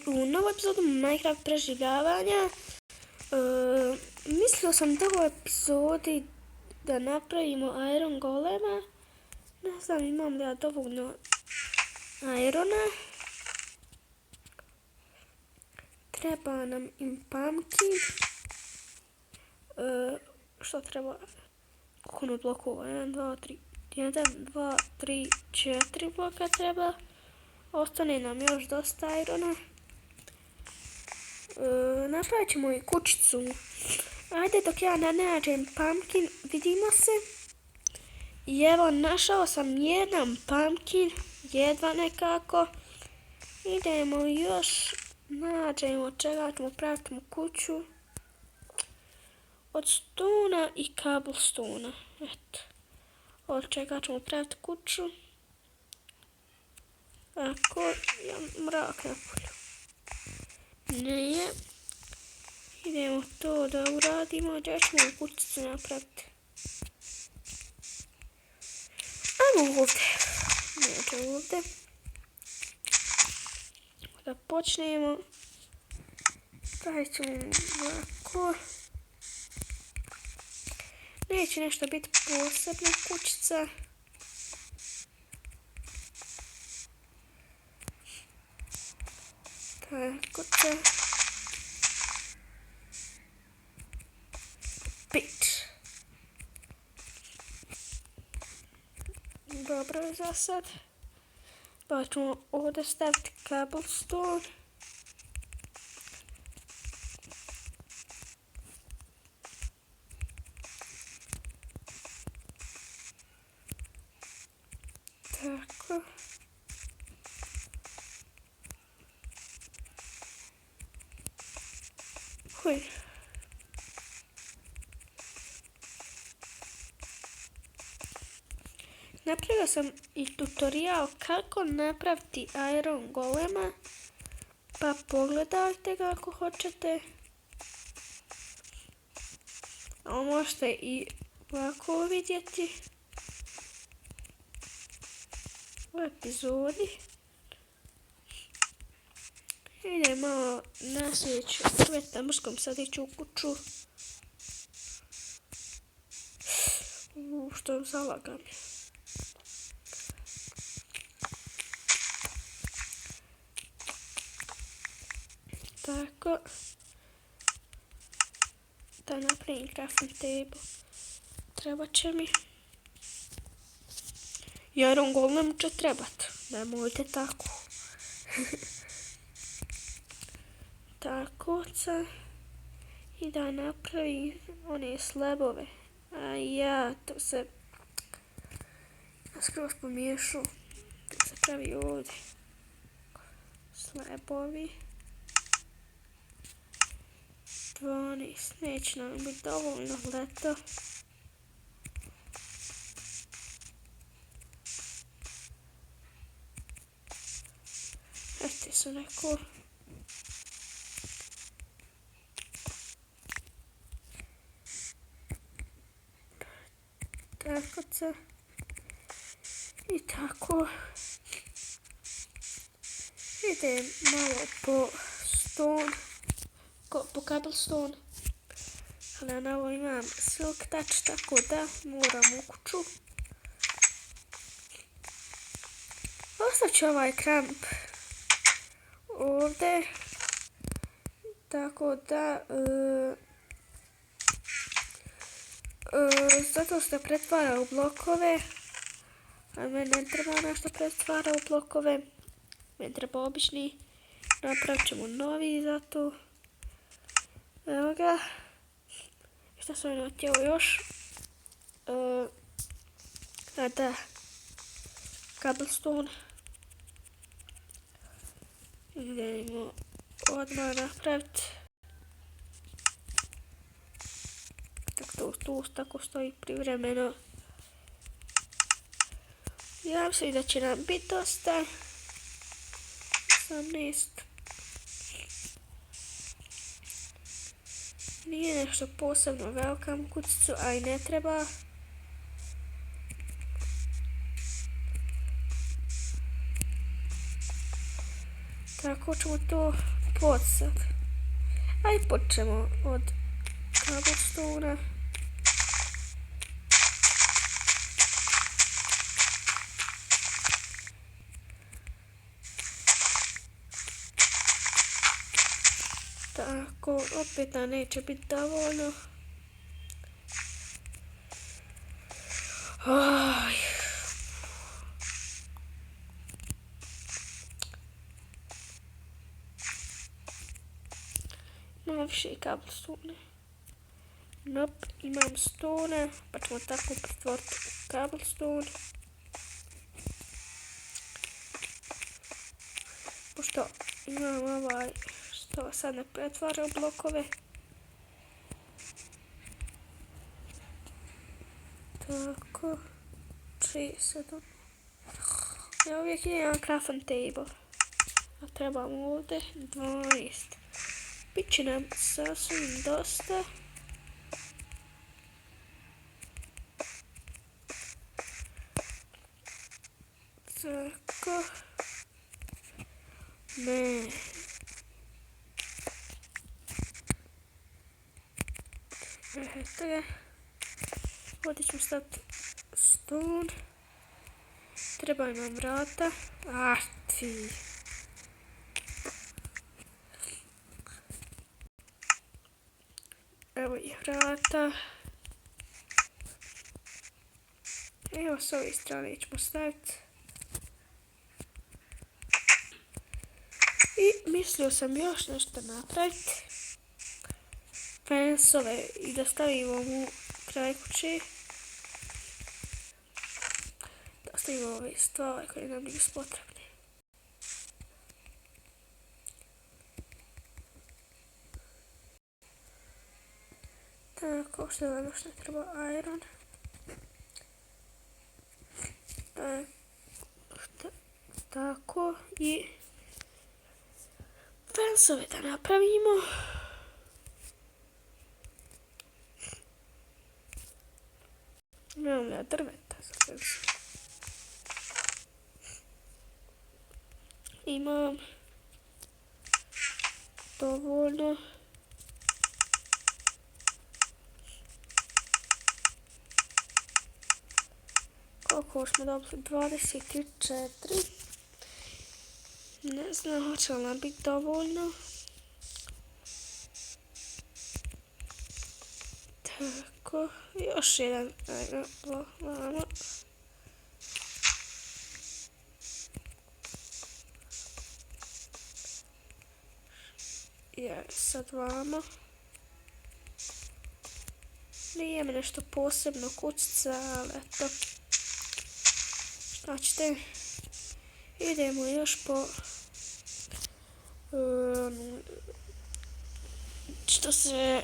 U novu epizodu Minecraft preživljavanja. Mislio sam da u epizodi da napravimo Iron Golema. Ne znam imam li ja dovoljno Irona. Treba nam i pumpkin. Što treba? Koliko blokova? 1, 2, 3, 4 bloka treba. Ostane nam još dosta Irona. Napravit ćemo i kućicu. Ajde dok ja ne nađem pumpkin, vidimo se. I evo našao sam jedan pumpkin, jedva nekako. Idemo još, nađemo čega ćemo praviti kuću. Od stona i cobblestona. Eto. Od čega ćemo praviti kuću. Ako je mrak na polju. Nije. Idemo to da uradimo. Gdje ćemo kućicu napraviti? Ajmo ovdje. Neće ovdje. Da počnemo. Pravit ćemo ovako. Neće nešto biti posebna kućica. Tako to. Pit. Dobro je za sad. Pa ćemo ovdje staviti cobblestone. Tako. Huj. Napravio sam i tutorial kako napraviti Iron Golema, pa pogledajte ga ako hoćete. A možete i ovako vidjeti u epizodi. Idemo na sljedeću tamurskom sadiću u kuću. Što zalagam. Tako. Da napravim crafting table. Treba će mi. Iron Golem će trebat. Nemojte tako. Tako ca. I da napravim one slabove. A ja to se skroz pomiješu. To se pravi ovdje. Slabovi. 12. Neće nam biti dovoljno leto. Ešte su neko. Tako se. I tako. Idem malo po stone. Po cobblestone. Ali na ovo imam silk touch, tako da moram u kuću. Ostavit ću ovaj kramp ovdje. Tako da zato što pretvara u blokove. A meni ne treba nešto pretvara u blokove. Meni treba obični. Napravit ćemo novi zato. Evo ga. Šta sam jedno htjelo još? Da. Cobblestone. Idemo odmah napraviti. Tako stoji privremeno. Ja mislim da će nam biti dosta. 18. Nije nešto posebno velika kućicu, a i ne treba. Tako ćemo to podsat. Aj počnemo od cobblestone-a. Tako, opet nam neće biti dovoljno. Aj. Imam više cobblestone. Nope, imam stone, pa ćemo tako pretvoriti u cobblestone. Pošto imam ovaj što sad ne pretvara u blokove. Tako, 37. Ja uvijek imam crafting table. A trebam ovdje 12. Biće nam sasvim dosta. Tako. Ne. Eto ga. Ovdje ćemo staviti stone. Treba nam vrata. Ah, ti. Evo i vrata. Evo s ove strane ćemo staviti. I mislio sam još nešto napraviti. Fensove i da stavimo u kraj kuće. Da stavimo ove stvari koje nam nisu potrebne. Tako, što nam još ne treba iron. Tako i fensove da napravimo. Imam ja drveta za fensove. Imam dovoljno. Koliko smo dobili? 24. Ne znam, hoće li nam biti dovoljno. Tako, još jedan. Ajde, vamo. Jer sad vamo. Nije mi nešto posebno kućica, ali eto. Znači, idemo još po što se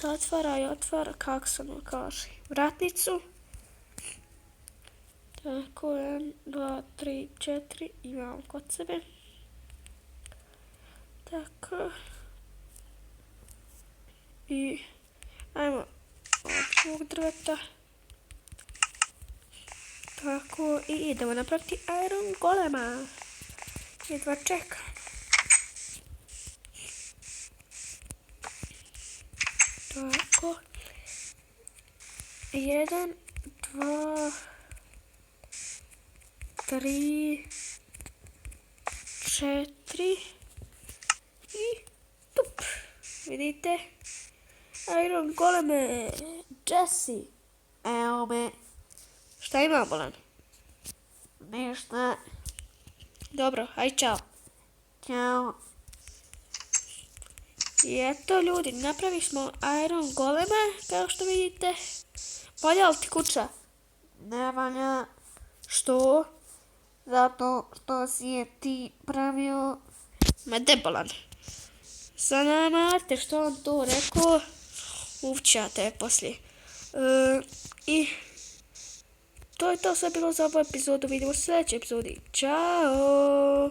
zatvara i otvara, kako se ono kaže, vratnicu. Tako, 1, 2, 3, 4 imamo kod sebe. Tako. I ajmo ovog drveta. Tako, i idemo napraviti iron golema. Jedva čekam. Tako. 1, 2, 3, 4 i tup. Vidite? Iron goleme. Jesse. Evo me. Šta ima, bolan? Ništa. Dobro, aj čao. Ćao. I eto ljudi, napravili smo iron golema, kao što vidite. Valja li ti kuća? Ne valja. Što? Zato što si je ti pravio... Ma debolan. Sa nama, te što on to rekao, uvćate poslije. I... to je to sve bilo za ovu epizodu. Vidimo u sljedećoj epizodi. Ćao!